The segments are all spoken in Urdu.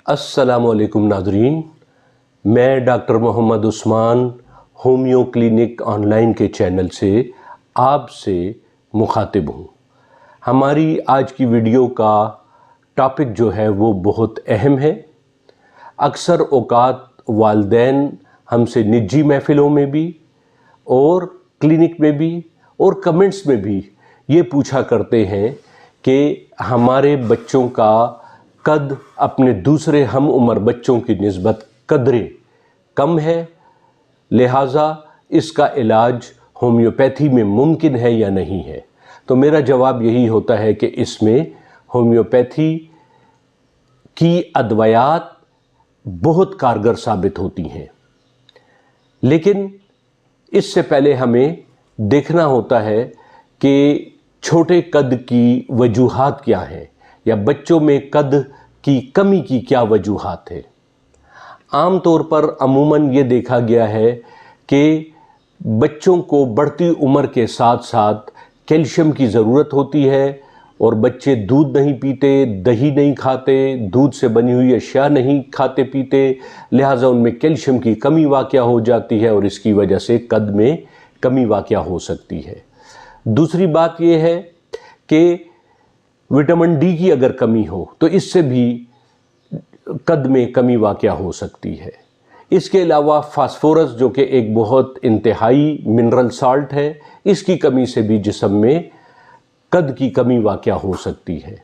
السلام علیکم ناظرین، میں doctor Muhammad Usman homeo clinic on line کے چینل سے آپ سے مخاطب ہوں۔ ہماری آج کی ویڈیو کا ٹاپک جو ہے وہ بہت اہم ہے۔ اکثر اوقات والدین ہم سے نجی محفلوں میں بھی اور کلینک میں بھی اور کمنٹس میں بھی یہ پوچھا کرتے ہیں کہ ہمارے بچوں کا قد اپنے دوسرے ہم عمر بچوں کی نسبت قدرے کم ہے، لہٰذا اس کا علاج ہومیوپیتھی میں ممکن ہے یا نہیں ہے۔ تو میرا جواب یہی ہوتا ہے کہ اس میں ہومیوپیتھی کی ادویات بہت کارگر ثابت ہوتی ہیں، لیکن اس سے پہلے ہمیں دیکھنا ہوتا ہے کہ چھوٹے قد کی وجوہات کیا ہیں یا بچوں میں قد کی کمی کی کیا وجوہات ہیں۔ عام طور پر عموماً یہ دیکھا گیا ہے کہ بچوں کو بڑھتی عمر کے ساتھ ساتھ کیلشیم کی ضرورت ہوتی ہے، اور بچے دودھ نہیں پیتے، دہی نہیں کھاتے، دودھ سے بنی ہوئی اشیاء نہیں کھاتے پیتے، لہٰذا ان میں کیلشیم کی کمی واقع ہو جاتی ہے اور اس کی وجہ سے قد میں کمی واقع ہو سکتی ہے۔ دوسری بات یہ ہے کہ وٹامن ڈی کی اگر کمی ہو تو اس سے بھی قد میں کمی واقع ہو سکتی ہے۔ اس کے علاوہ فاسفورس جو کہ ایک بہت انتہائی منرل سالٹ ہے، اس کی کمی سے بھی جسم میں قد کی کمی واقع ہو سکتی ہے۔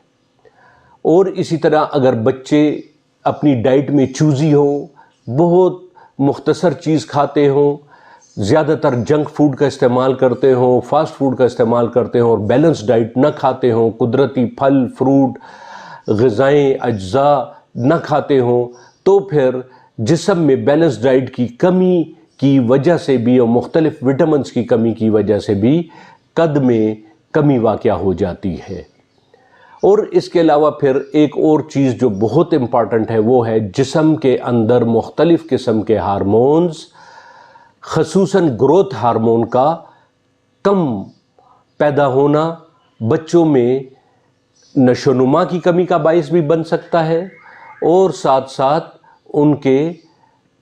اور اسی طرح اگر بچے اپنی ڈائٹ میں چوزی ہوں، بہت مختصر چیز کھاتے ہوں، زیادہ تر جنک فوڈ کا استعمال کرتے ہوں، فاسٹ فوڈ کا استعمال کرتے ہوں اور بیلنس ڈائٹ نہ کھاتے ہوں، قدرتی پھل فروٹ غذائیں اجزاء نہ کھاتے ہوں، تو پھر جسم میں بیلنس ڈائٹ کی کمی کی وجہ سے بھی اور مختلف وٹامنس کی کمی کی وجہ سے بھی قد میں کمی واقع ہو جاتی ہے۔ اور اس کے علاوہ پھر ایک اور چیز جو بہت امپارٹنٹ ہے وہ ہے جسم کے اندر مختلف قسم کے ہارمونز، خصوصاً گروتھ ہارمون کا کم پیدا ہونا بچوں میں نشو و نما کی کمی کا باعث بھی بن سکتا ہے، اور ساتھ ساتھ ان کے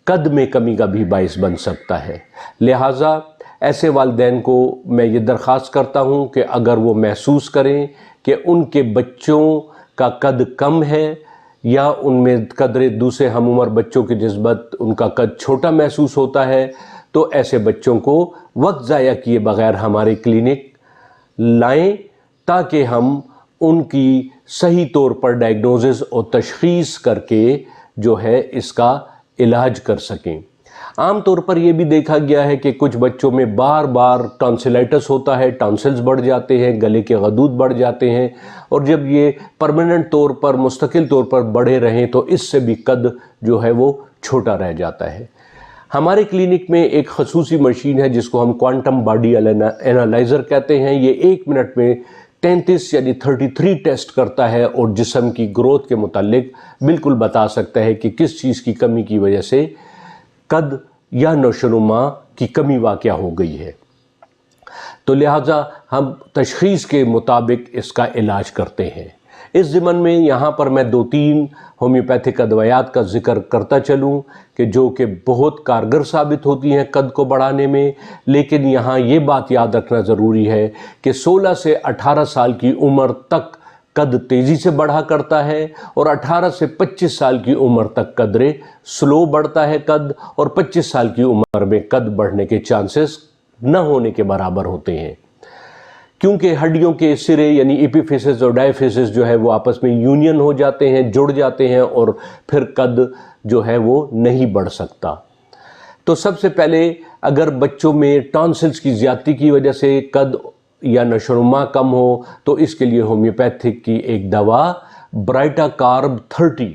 قد میں کمی کا بھی باعث بن سکتا ہے۔ لہٰذا ایسے والدین کو میں یہ درخواست کرتا ہوں کہ اگر وہ محسوس کریں کہ ان کے بچوں کا قد کم ہے یا ان میں قدرے دوسرے ہم عمر بچوں کی نسبت ان کا قد چھوٹا محسوس ہوتا ہے، تو ایسے بچوں کو وقت ضائع کیے بغیر ہمارے کلینک لائیں تاکہ ہم ان کی صحیح طور پر ڈائگنوزس اور تشخیص کر کے جو ہے اس کا علاج کر سکیں۔ عام طور پر یہ بھی دیکھا گیا ہے کہ کچھ بچوں میں بار بار ٹانسلائٹس ہوتا ہے، ٹانسلز بڑھ جاتے ہیں، گلے کے غدود بڑھ جاتے ہیں، اور جب یہ پرماننٹ طور پر مستقل طور پر بڑھے رہیں تو اس سے بھی قد جو ہے وہ چھوٹا رہ جاتا ہے۔ ہمارے کلینک میں ایک خصوصی مشین ہے جس کو ہم کوانٹم باڈی انالائزر کہتے ہیں۔ یہ 1 منٹ میں 33 یعنی 33 ٹیسٹ کرتا ہے اور جسم کی گروتھ کے متعلق بالکل بتا سکتا ہے کہ کس چیز کی کمی کی وجہ سے قد یا نشو و نما کی کمی واقع ہو گئی ہے۔ تو لہٰذا ہم تشخیص کے مطابق اس کا علاج کرتے ہیں۔ اس ضمن میں یہاں پر میں 2-3 ہومیوپیتھک ادویات کا ذکر کرتا چلوں کہ جو کہ بہت کارگر ثابت ہوتی ہیں قد کو بڑھانے میں، لیکن یہاں یہ بات یاد رکھنا ضروری ہے کہ 16 سے 18 سال کی عمر تک قد تیزی سے بڑھا کرتا ہے، اور 18 سے 25 سال کی عمر تک قدرے سلو بڑھتا ہے قد، اور 25 سال کی عمر میں قد بڑھنے کے چانسز نہ ہونے کے برابر ہوتے ہیں، کیونکہ ہڈیوں کے سرے یعنی ایپیفیسس اور ڈائیفیسس جو ہے وہ آپس میں یونین ہو جاتے ہیں، جڑ جاتے ہیں، اور پھر قد جو ہے وہ نہیں بڑھ سکتا۔ تو سب سے پہلے اگر بچوں میں ٹانسلز کی زیادتی کی وجہ سے قد یا نشو و نما کم ہو تو اس کے لیے ہومیوپیتھک کی ایک دوا برائٹا کارب 30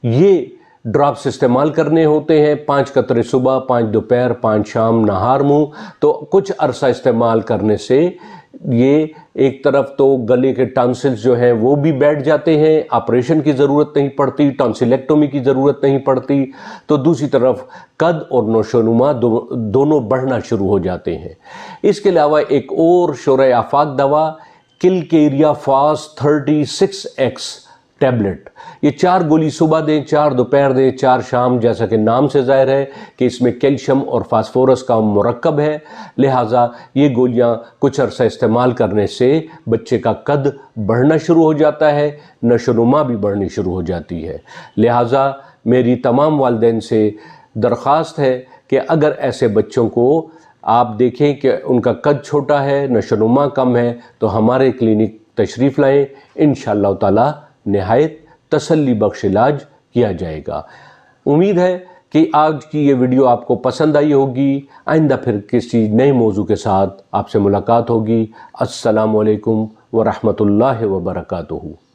یہ ڈراپس استعمال کرنے ہوتے ہیں، 5 قطرے صبح، 5 دوپہر، 5 شام، نہار منہ۔ تو کچھ عرصہ استعمال کرنے سے یہ ایک طرف تو گلے کے ٹانسلز جو ہیں وہ بھی بیٹھ جاتے ہیں، آپریشن کی ضرورت نہیں پڑتی، ٹانسلیکٹومی کی ضرورت نہیں پڑتی، تو دوسری طرف قد اور نشو و نما دونوں بڑھنا شروع ہو جاتے ہیں۔ اس کے علاوہ ایک اور شورۂ آفاق دوا کلکیریا فاس 36X ٹیبلٹ. یہ 4 گولی صبح دیں، 4 دوپہر دیں، 4 شام، جیسا کہ نام سے ظاہر ہے کہ اس میں کیلشیم اور فاسفورس کا مرکب ہے، لہٰذا یہ گولیاں کچھ عرصہ استعمال کرنے سے بچے کا قد بڑھنا شروع ہو جاتا ہے، نشو و نما بھی بڑھنی شروع ہو جاتی ہے. لہٰذا میری تمام والدین سے درخواست ہے کہ اگر ایسے بچوں کو آپ دیکھیں کہ ان کا قد چھوٹا ہے، نشو و نما کم ہے، تو ہمارے کلینک تشریف لائیں. انشاءاللہ تعالی نہایت تسلی بخش علاج کیا جائے گا. امید ہے کہ آج کی یہ ویڈیو آپ کو پسند آئی ہوگی. آئندہ پھر کسی نئے موضوع کے ساتھ آپ سے ملاقات ہوگی. السلام علیکم ورحمۃ اللہ وبرکاتہ.